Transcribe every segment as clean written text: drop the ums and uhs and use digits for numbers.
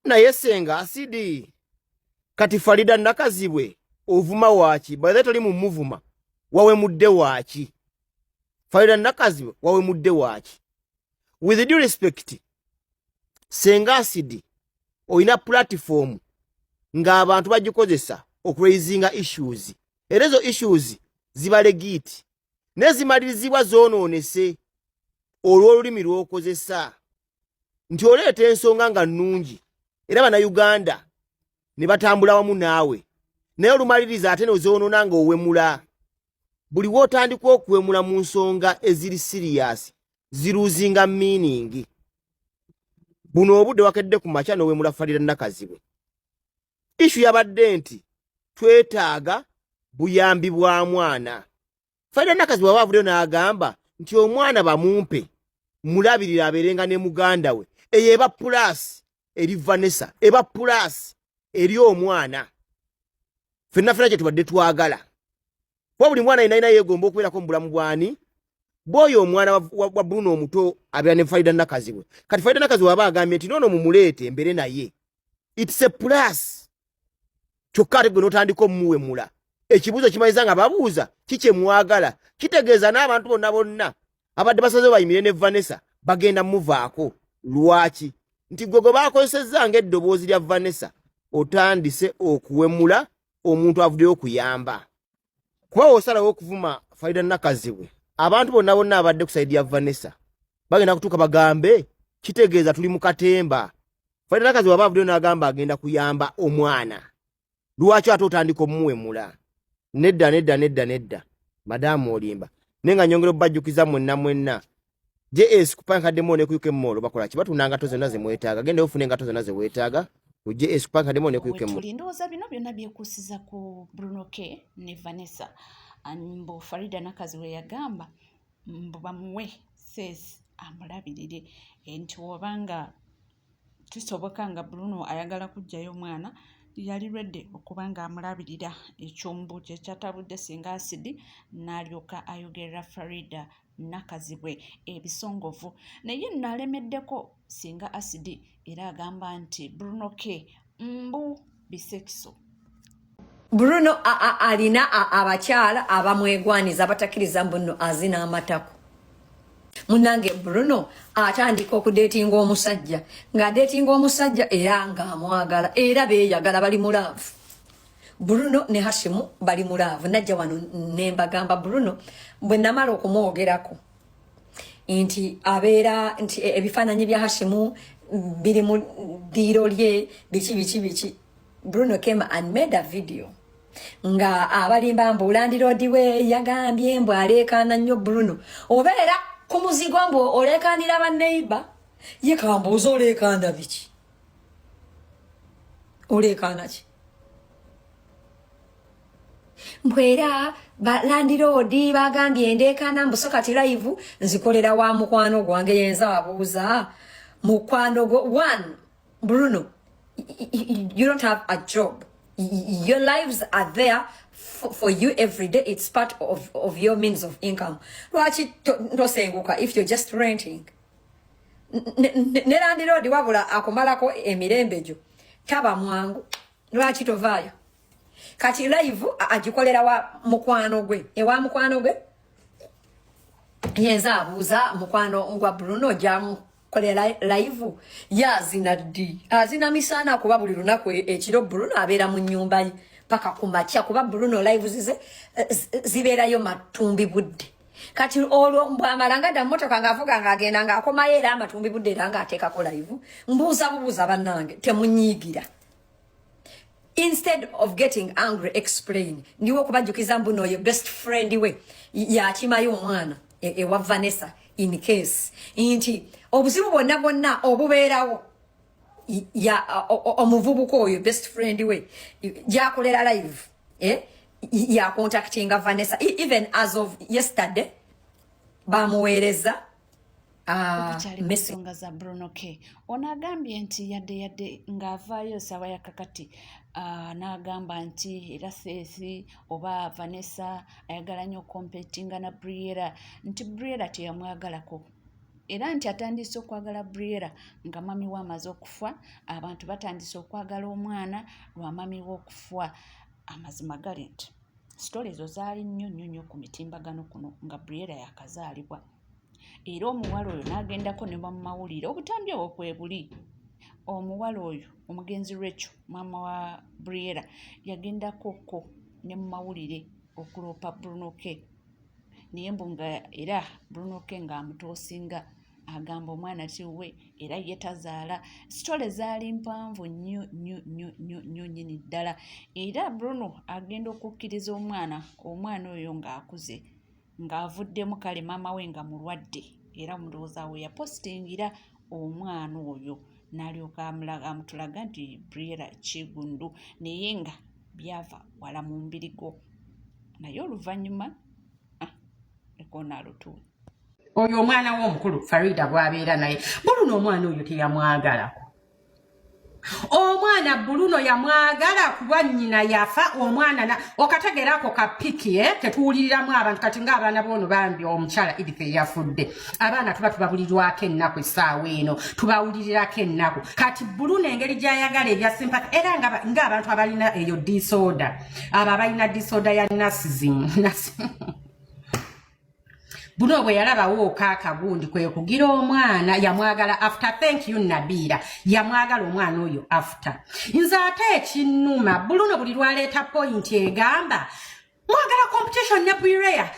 naye senga asidi kati Farida Nakazibwe ovuma waaki baze toli mu muvuma wawe mudde waaki Farida Nakazibwe wawe mudde waaki with due respect senga asidi oyina platform ng'abantu bagikozesa okuraisinga issues era ezo issues ziba legit nezimalirizibwa zoonoonese olw'olulimi lw'okozesa nti oleeta ensonga nga nnungi era bannayuganda ne batambula wamu naawe naye olumaliriza ate nozoonoona ng'owemula buli w'otandika okuwemula mu nsonga eziri serious ziruzinga meaning buno obudde wakedde ku makya n'owemula Farida Nakazibwe ishu yabadde nti twetaaga buyambi bwa mwana Farida Nakazibwe wabavuddeyo n'agamba nti omwana bamumpe mulabirira abeerenga ne muganda we eyo eba plus eri Vanessa eba plus eri omwana ffenna kye tubadde twagala kuba buli mwana yenna yeegomba okubeerako mu bulamu bwani bw'oyo omwana wa Bruno omuto abeera ne Farida Nakazibwe kati Farida Nakazibwe aba agambye nti noono mumuleete embere naye it's a plus kyokka ate gwe n'otandika omumuwemula ekibuuzo kimaliza nga babuuza kikye mwagala kitegeeza n'abantu bonna abadde basazeewo bayimire ne Vanessa bagenda muvaako lwaki nti gwe baakozesezza ng'eddoboozi lya Vanessa otandise okuwemula omuntu avuddeyo okuyamba kuba osalawo okuvuma Farida Nakazibwe abantu bonna abadde ku saidi ya Vanessa bagenda kutuuka bagambe kitegeeza tuli mu katemba Farida Nakazibwe aba avuddeyo n'agamba agenda kuyamba omwana lwaki ate otandika omumuwemula nedda madamu olimba nenga nyongero bajjukiza mwenna JS kupanka demo ne kuyuke mmolo bakola kibatunanga toze naze mwetaaga gende ofune ngato zonna ze weetaaga ku JS kupanka demo ne kuyuke mmolo tulindoza bino byonna byekusiza ku Bruno K ne Vanessa mbo Farida Nakazibwe yagamba mbo bamuwe ses amulabirire nti wabanga kisoboka nga Bruno ayagala kujjayo omwana yali redde okubanga amulabirira ekyombu kye kyatabudde singa asidi n'alyoka ayogerera Farida Nakazibwe ebisongovu naye nalemeddeko singa asidi era agamba nti Bruno K mbu bisekiso Bruno alina abakyala abamwegwaniza abatakiriza mbuno azina amatako munange Bruno atandika okudetinga omusajja ng'adetinga omusajja era ng'amwagala era beeyagala bali mulaavu Bruno ne Hashimu bali mulaavu najja wano nembagamba Bruno bwe namala okumwogerako nti abeera nti ebifaananyi bya Hashimu biri mu ddiiro lye biki Bruno came and made a video nga abalimba mbu landiroodi we yagambye mbu aleekaana nnyo Bruno obeera ku muzigo mbu oleekaanira banneiba ye kambuuza oleekaana biki oleekaana ki mbwera landiroodi bagambye ndeekaana mbuso kati live nzikolera wa mukwano gwange yenza abuuza mukwano gwo one Bruno you don't have a job. Your lives are there for you every day. It's part of your means of income. If you're just renting. Nerandiro diwabula akomalako emirembejo. Taba mwangu. Lwaki tovayo. Kati live ajikolera wa mukwano gwe. Ewa mukwano gwe. Yenza abuuza mukwano ngwa Bruno jamu kolera live yazina ddi azina misana kuba buli lunaku ekiro Bruno abeera mu nnyumba ye paka kumakya kuba Bruno live zibeerayo matumbi budde kati olwo mbwamalanga dda mmotoka ng'avuga ng'agenda ng'akomayo era amatumbi budde era ng'ateekako live mbuuza bannange temunyiigira instead of getting angry explain ndiwo okubajjukiza mbuno oyo best friend we yakimayo omwana ewa Vanessa in case inti obuzibu bonna obubeerawo ya omuvubuka oyo best friend we jakolera live ya contactinga Vanessa even as of yesterday bamuweereza message za Bruno K onagambye nti yadde ng'avaayo sawa ya kakati n'agamba nti era Sesi oba Vanessa ayagala nnyo competinga na Briera nti Briera teyamwagalako era nti atandise okwagala Briera nga mami we amaze okufa, abantu batandise okwagala omwana lwa mami we okufa. Amazima gali nti sitole ezo zaali nnyo ku mitimbagano kuno nga Briera yakazaalibwa. Era omuwala oyo n'agendako ne mu mawulire obutambi obwo kwe buli. Omuwala oyo omugenzi Rachel mama wa Briera yagendako ne mu mawulire okuloopa Bruno K. Niye mbunga era Bruno K ng'amutoosinga agamba omwana tiwe era ye tazaala. Sitole zaali mpanvu nnyo nyini ddala. Era Bruno agenda okukkiriza omwana oyo ng'akuze ng'avuddemu kale maama we nga mulwadde era omulowooza we yapositingira omwana oyo n'alyoka amutulaga nti Briera Kigundu naye nga byava wala mu mbiri gwo. Naye oluvannyuma ekona lutuwe. Oyo omwana w'omukulu Farida bw'abeera naye Bruno omwana oyo teyamwagalako. Omwana Bruno yamwagala kuba nnyina yafa omwana okategerako kapiki tetuwuliriramu abantu kati ng'abaana b'ono bambi omukyala Edith yafudde. Abaana tuba tubabulirwako ennaku essaawa eno tubawulirirako ennaku. Kati Bruno engeri gy'ayagala ebya sympathy era ng'abantu abalina eyo disorder abo abalina disorder ya narcissism. Bruno bwe yalabawo kaakagundi kwe kugira omwana yamwagala after. Thank you Nabira. Yamwagala omwana oyo after. Nze ate ekinnuma Bruno buli lwaleeta point egamba mwagala competition ne Briera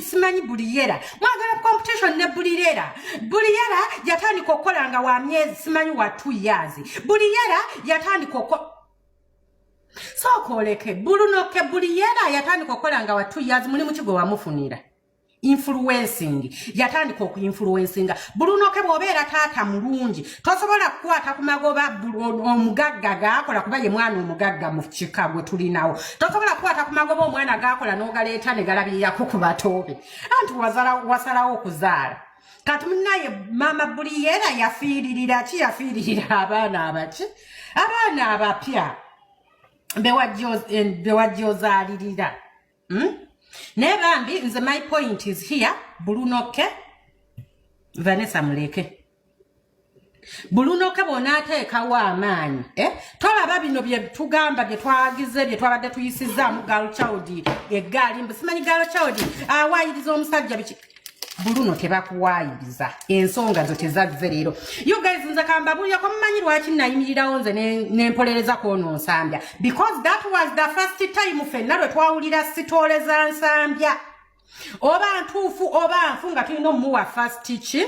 simanyi Briera mwagala competition ne Briera. Briera yatandika okukola nga wa myezi simanyi wa 2 years. Briera yatandika sokoleke Bruno ke Briera yatandika okukola nga wa 2 years muli mu kigo wamufunira. Influencing yatandika okuinfluencinga Bruno ke bw'obeera taata mulungi tosobola kukwata ku magoba omugagga gaakola kuba ye mwana omugagga mu kika gwe tulinawo. Tosobola kukwata ku magoba omwana gaakola n'ogaleeta ne galabirako ku batoobe anti wasalawo okuzaala. Kati munnaye mama Briera yafiiririra abaana abaki abaana abapya bewajjozaalirira. Nebambi nze my point is here Bruno K Vanessa Muleke. Bruno K bw'onaateekawo amaanyi tolaba bino bye tugamba bye twagize bye twabadde tuyisizaamu Girl Child eggaali mbu simanyi Girl Child awaayiriza omusajja biki. Bruno tebakuwaayiriza ensonga zo tezazze leero. You guys nze kambabulira ko mumanyi lwaki nayimirirawo nze n'empolereza kwono nsambya because that was the first time ffenna lwe twawulira sitoole za nsambya oba ntuufu oba nfu nga tulina omuwa first ki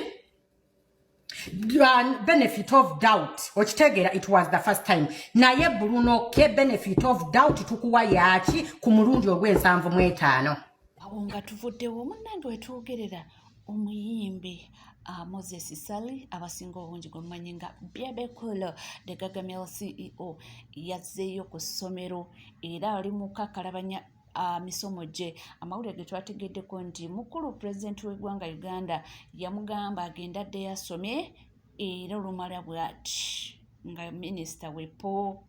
benefit of doubt okitegeera it was the first time. Naye Bruno K benefit of doubt tukuwa yaki ku mulundi ogw'75. Awo nga tuvuddewo munnange wetwogerera omuyimbi Moses Sally abasinga obungi gwemumanyi nga Byebekulo the Gagamel CEO yazzeeyo ku ssomero era ali mu kakalabanya misomo gye. Amawulire ge twategeddeko nti mukulu pulezidenti w'eggwanga Uganda yamugamba agenda addeyo asome era olumala bw'ati nga minisita wepo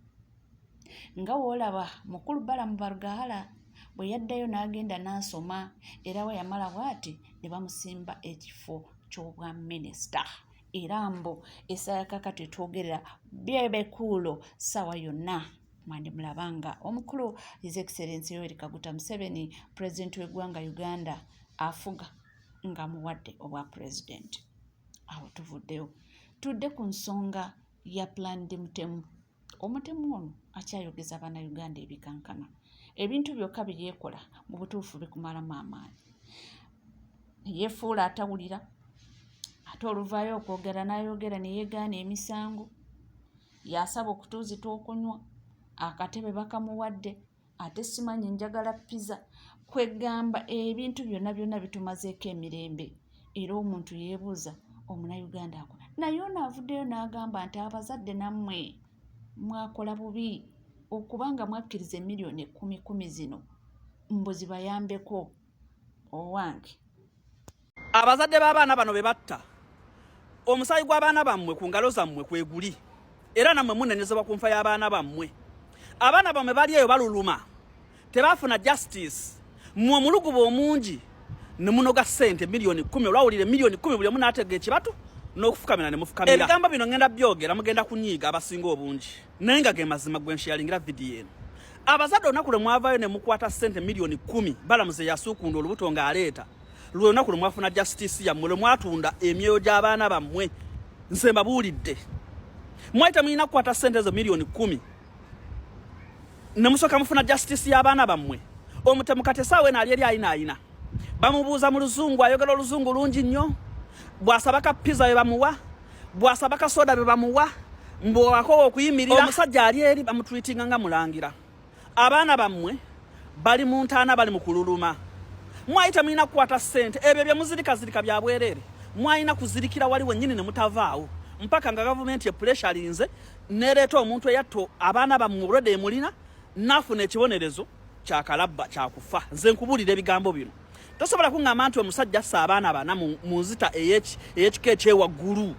nga woolaba mukulu Balamu Barugahala bwe yaddayo n'agenda n'asoma era we yamala bw'ati ne bamusimba ekifo ky'obwa minisita. Era mbo essaawa kakati twogerera Byebekulo ssaawa yonna mwandi mulabanga omukulu His Excellency Yoweri Kaguta Museveni pulezidenti w'eggwanga Uganda afuga nga muwadde obwa pulezidenti. Awo tuvuddeyo tudde ku nsonga ya Plan D Mutemu. Omutemu ono akyayogeza Bannayuganda ebikankana ebintu byokka byekola mu butuufu bikumalamu amaanyi. Yeefuula atawulira ate oluvaayo okwogera n'ayogera ne yeegaana emisango. Yasaba okutuuzita okunywa akatebe bakamuwadde ate simanyi njagala pizza kwegamba ebintu byonna bitumazeeko emirembe. Era omuntu yeebuuza Omunnayuganda ako naye ono avuddeyo n'agamba nti abazadde nammwe mwakola bubi okubanga mwakkiriza emiliyoni 10 zino mbuzi bayambeko owange. Abazadde b'abaana bano be batta omusaayi gw'abaana bammwe ku ngalo zammwe kweguli era nammwe munenezebwa ku nfa y'abaana bammwe. Abaana bammwe bali eyo baluluma tebaafuna justice. Mmwe omulugubu omungi ne munoga sente milioni 10 olwawulire milioni 10 buli omu n'atega ekibatu n'okufukamira ne mufukamira ebigambo bino ngenda byogera mugenda kunyiiga abasinga obungi naye nga ge mazima gwenshalingira vidiyo eno abazadde olunaku lwe mwavaayo ne mukwata sente milioni 10 balamuze yasuukunda olubuto ng'aleeta lwe lunaku lwe mwafuna justice yammwe lwe mwatunda emyoyo gy'abaana bammwe nze mbabuulidde mwaita mulina kukwata sente ezo milioni 10 ne musooka mufuna justice y'abaana bammwe omutemu katesaawe naali eri ayina bamubuuza mu luzungu ayogera oluzungu lungi nnyo bw'asaba ka pizza be bamuwa bw'asaba ka soda be bamuwa mbw'akowa okuyimirira omusajja ali eri bamutwitinga nga mulangira abaana bammwe bali mu ntaana bali mu kululuma mwayita mulina kukwata ssente ebyo bye muzirikazirika bya bwereere mwayina kuzirikira wali wennyini ne mutavaawo mpaka nga gavumenti epureshalinze nereeta omuntu eyatto abaana bammwe obulwadde emulina nafuna ekibonerezo kyakalabba kyakufa nze nkubuulira ebigambo bino tosobola kuŋŋamba nti omusajja assa abaana bana mu nzita ey'ekika ekyewaggulu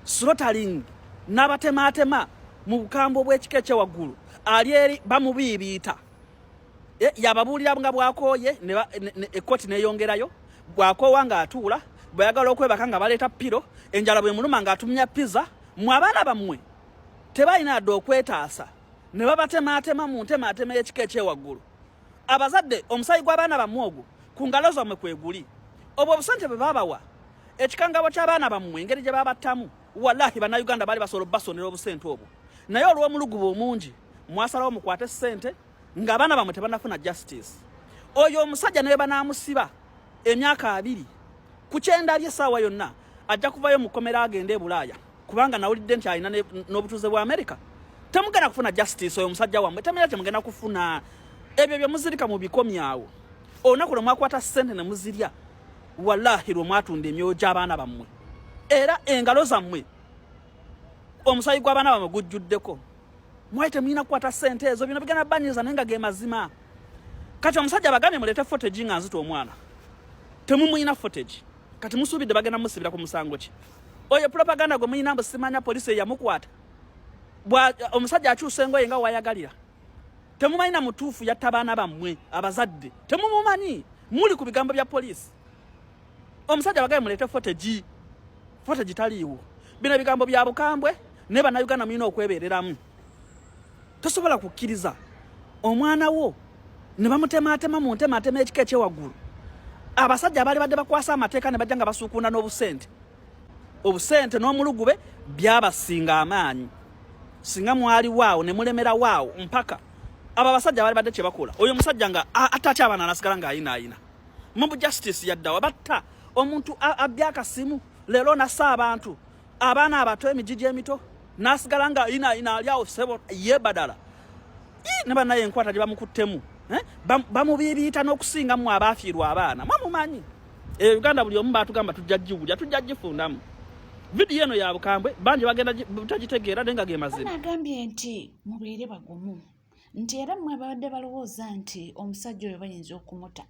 slotaling n'abatemaatema mu bukambwe bw'ekika ekyewaggulu ali eri bamubiibiita yababuulira nga bwakooye ekkooti neeyongerayo bwakoowa ng'atuula bweyagala okwebaka nga baleeta piro enjala bwe muluma ng'atumya pizza mwe abaana bammwe tebalina adde okwetaasa ne babatemaatema mu ntemaatema y'ekika ekyewaggulu abazadde omusayi gw'abaana bammwe ogwo ku ngalo zammwe kweguli obwo obusente bwe babawa ekikangabo ky'abaana bammwe engeri gye babattamu wallahi bannayuganda baali basobola obbasonera obusente obwo naye olw'omulugubu omungi mwasalawo mukwate ssente ng'abaana bammwe tebanafuna justice oyo omusajja ne banaamusiba emyaka 2 ku kyenda ali essaawa yonna ajja kuvayo mu kkomera agende e Bulaaya kubanga nawulidde nti alina n'obutuuze bwa Amerika temugenda kufuna justice oyo omusajja wammwe temera temugenda kufuna ebyo bye muzirika mu bikomyawo olunaku lwe mwakwata ssente ne muzirya wallahi lwe mwatunda emyoyo gy'abaana bammwe era engalo zammwe omusayi gw'abaana bammwe gujjuddeko mwayite mulina kukwata ssente ezo bino bigenda banyiza naye nga ge mazima kati omusajja bagambye muleete footage nga nzita omwana temumulina footage kati musuubidde bagenda musibira ku musango ki oyo propaganda gwe mulina mbu simanya poliisi eyamukwata omusajja akyusa engoye nga wayagalira temumanyi mutuufu yatta abaana bammwe abazadde temumumanyi muli ku bigambo bya poliisi omusajja bagambye muleete footage taliiwo bino ebigambo bya bukambwe ne bannayuganda mulina okwebeereramu tosobola kukkiriza omwana wo ne bamutemaatema mu ntemaatema ekika ekyewaggulu abasajja abaali badde bakwasa amateeka ne bajja nga basuukunda n'obusente obusente n'omulugube byabasinga amaanyi singa mwali waawo ne mulemera waawo mpaka abo abasajja baali badde kye bakola oyo omusajja nga atatya abaana nasigala ng'ayinaayina mobu justice yaddawa batta omuntu abbya akasimu leero nassa abantu abaana abato emigigi emito nasigala ng'ayinaayina ali awo sebo ye badala ne bannaye enkwata gye bamukuttemu bamubiibiita n'okusingamu abaafiirwa abaana mwamumanyi Uganda buli omu baatugamba tujja giwulya tujja gifundamu vidiyo eno ya bukambwe bangi bagenda butagitegeera naye nga ge mazima agambye nti mubeere bagumu nti era mmwe babadde balowooza nti omusajja oyo bayinza okumuta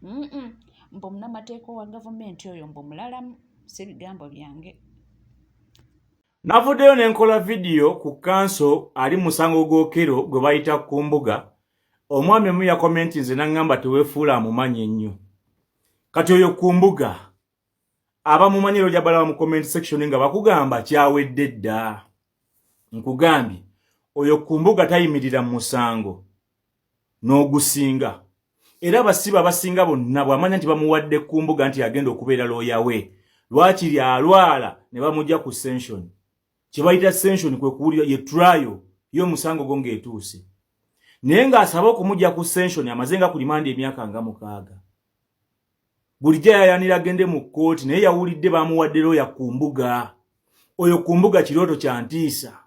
mbu omunnamateeka wa gavumenti oyo mbu mulalamu si bigambo byange navuddeyo n'enkola vidiyo ku kanso ali musango gwokero gwe bayita ku mbuga omwami emu yakomenti nze naŋŋamba teweefuula amumanyi ennyo kati oyo ku mbuga abamumanyiro ojja balaba mu comment section nga bakugamba kyawedde dda nkugambye oyo ku mbuga tayimirira mu musango n'ogusinga era abasiba abasinga bonna bw'amanya nti bamuwadde ku mbuga nti agenda okubeera looya we lwakiri alwala ne bamujja ku session kye bayita session kwe kuwulira ye trial y'omusango gwo ng'etuuse naye ng'asaba okumujja ku session amaze nga ku limanda emyaka nga 6 bulijja yayanira agende mu kkooti naye yawulidde bamuwadde looya ku mbuga oyo ku mbuga kirooto kya ntiisa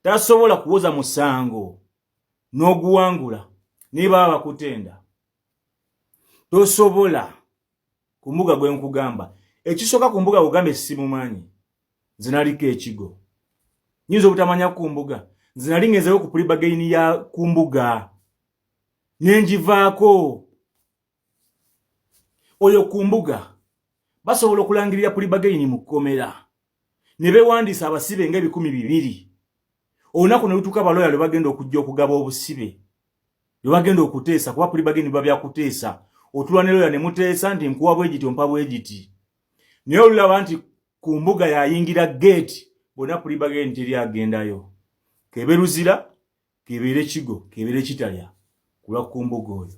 tasobola kuwoza musango n'oguwangula ne baba bakutenda tosobola ku mbuga gwe nkugamba ekisooka ku mbuga bugambe simumanyi nze naliko ekigo nyinza obutamanya ku mbuga nze nali ngezeewo ku pulibagayini ya ku mbuga nenjivaako oyo ku mbuga basobola okulangirira pulibagayini mu kkomera ne beewandiisa abasibe nga 200 olunaku ne lutuuka balooya lwe bagenda okujja okugaba obusibe lwe bagenda okuteesa kuba pulibagayini babyakuteesa otulwanero ne muteesa nti nkuwa bwegiti ompa bwegiti naye olulaba nti ku mbuga yayingira gate bonna pulibaga nti eri agendayo kebe luzira kebere kigo kebere kitalya kulwa ku mbuga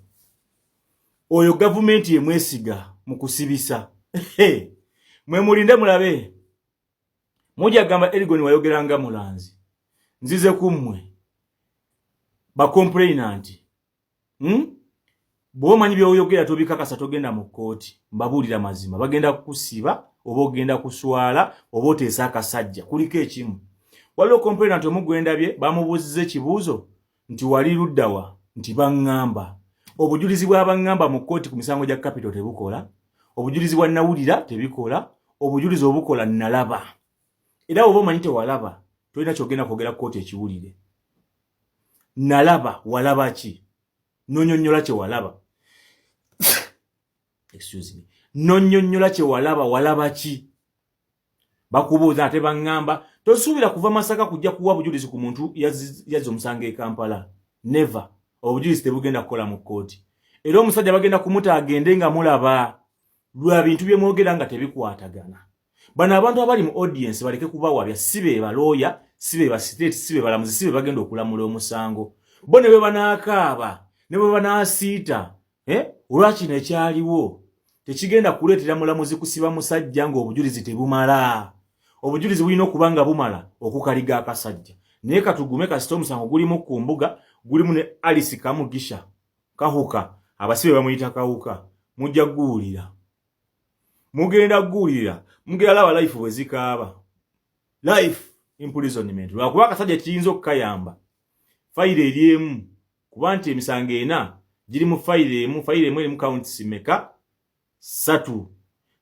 oyo gavumenti yemwesiga mu kusibisa mwe mulinde mulabe moja gamba Elgon wayogeranga mulanzi nzize kumwe ba complainant bo manyi byoyogera tobikakasa togenda mu kooti mbabulira mazima bagenda kusiba oba ogenda kuswala oba oteesa akasajja kuliko ekimu waliwo complainant omugwendabye bamubuuziza ekibuuzo nti wali luddawa nti baŋŋamba obujulizi bw'abaŋŋamba mu kooti ku misango gya capital tebukola obujulizi bwa nawulira tebikola obujulizi obukola nalaba era oba omanyi tewalaba tolina kyogenda kwogera kooti ekiwulire nalaba walaba ki nonyonnyola kyewalaba excuse me nonyonnyola kyewalaba walaba ki bakubuuza ate baŋŋamba tosuubira kuva Masaka kujja kuwa bujulizi ku muntu yazze omusango e Kampala never obujulizi tebugenda kukola mu kooti era omusajja bagenda kumuta agende nga mulaba lwa bintu bye mwogera nga tebikwatagana bano abantu abali mu audience baleke kubawabya sibe balooya sibe ba state sibe balamuzi sibe bagenda okulamula omusango bo ne bwe banaakaaba ne bwe banaasiita olwaki nekyaliwo tekigenda kuleetera mulamuzi kusiba musajja ng'obujulizi tebumala obujulizi bulina okuba nga bumala okukaliga akasajja naye katugume kasita omusango gulimu ku mbuga gulimu ne Alice Kamugisha Kahuka abasibe bamuyita Kahuka mujja guwulira mugenda guwulira mugenda laba life bwe zikaaba life imprisonment lwakuba akasajja kiyinza okukayamba fayire eryemu kuba nti emisango ena giri mu fayire emu eri mu counts meka 3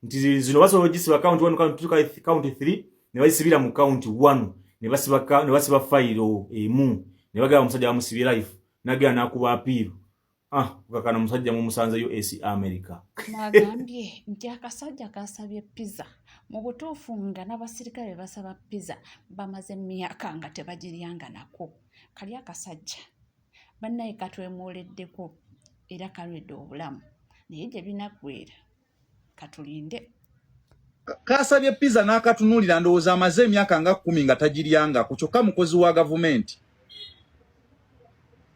nti zino basobola ogisiba count 1 count 2 count 3 ne basibira mu count 1 ne basiba fayiro emu ne bagaba omusajja bamusibye life nagenda nakuba apiiru kukakana omusajja mu musanze US America mwagambye nti akasajja kasabye pizza mu butuufu nga n'abasirikale basaba pizza bamaze emyaka nga tebagiryanga nako kali akasajja bannaye katwemuuleddeko era kalwedde obulamu naye gye binaggweera katulinde kasabye pizza n'akatunulira ndowooza amaze emyaka nga 10 nga tagiryanga kyokka mukozi wa gavumenti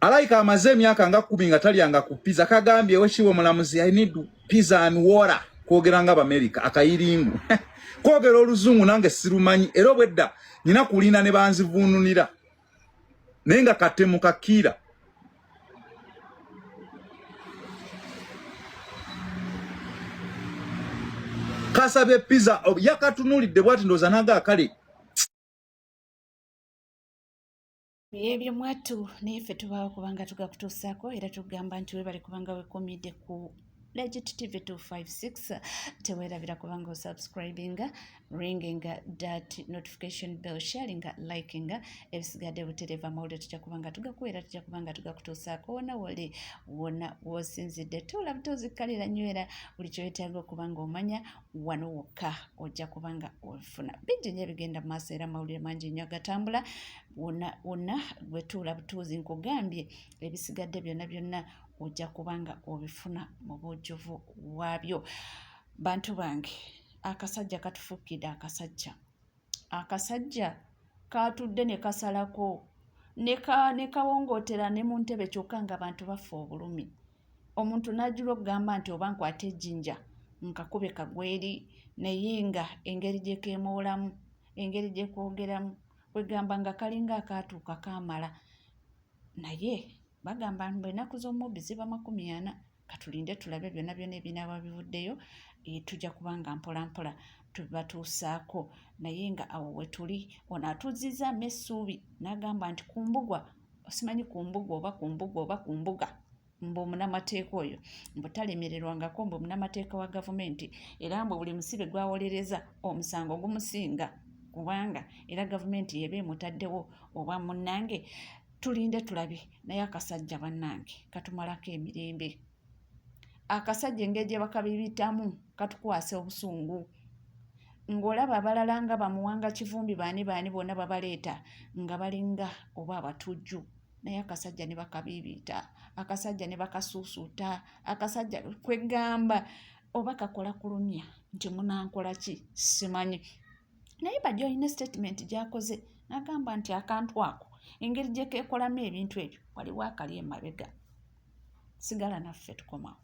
alayika amaze emyaka nga 10 nga talyanga ku pizza kagambye wekiwo mulamuzi I need pizza and water kwogera nga America akayiringu kwogera oluzungu nange sirumanyi era obwedda nina kulina ne banzivuunulira naye nga katemu kakira kasabye pizza yakatunulidde bwati ndoza naga akale ebyo mwatu naye ffe tubaawo kubanga tugakutuusaako era tugamba nti webali kubanga wekomidde ku Legit TV 256 teweerabira kubanga osubscribinga ringinga that notification bell sharinga likinga ebisigadde butereva mawulire tujja kubanga tugakuweera tujja kubanga tugakutuusaako wona wali wona wosinzidde tula butozikkalira nnyo era buli kyoyetaaga okubanga omanya wano wokka ojja kubanga ofuna bingi nnyo ebigenda mu maaso era mawulire mangi nnyo agatambula wonna bwetuula butuuzi nkugambye ebisigadde byonna ojja kubanga obifuna mu bujjuvu bwabyo bantu bange akasajja katufukidde akasajja katudde ne kasalako ne kawongootera ne mu ntebe kyokka nga bantu bafa obulumi omuntu n'ajula okugamba nti oba nkwate ejjinja nkakube kagweri naye nga engeri gye keemuulamu engeri gye kwogeramu kwegamba nga kalinga akaatuuka kaamala naye bagamba mbu ennaku z'omubbi ziba 40 katulinde tulabe byonna ebinaaba bivuddeyo tujja kubanga mpolampola tubatuusaako naye nga awo we tuli ono atuuzizaamu essuubi n'agamba nti kumbugwa simanyi kumbugwa oba kumbuga mbu omunamateeka oyo mbu talemererwangako mbu omunamateeka wa gavumenti era mbu buli musibe gwawolereza omusango gumusinga kubanga era gavumenti yeba emutaddewo oba munnange tulinde tulabe naye akasajja bannange katumalako emirembe akasajja engeri gye bakabibitamu katukwasa obusungu ng'olaba abalala nga bamuwanga kivumbi baani bonna babaleeta nga balinga oba abatujju naye akasajja ne bakabiibiita, akasajja ne bakasuusuuta, akasajja kwegamba oba kakola kulumya nti munankola ki simanyi. Naye bajja olina statement gy'akoze n'agamba nti akantu ako engeri gye keekolamu ebintu ebyo waliwo akali emabega. Sigala naffe tukomawo.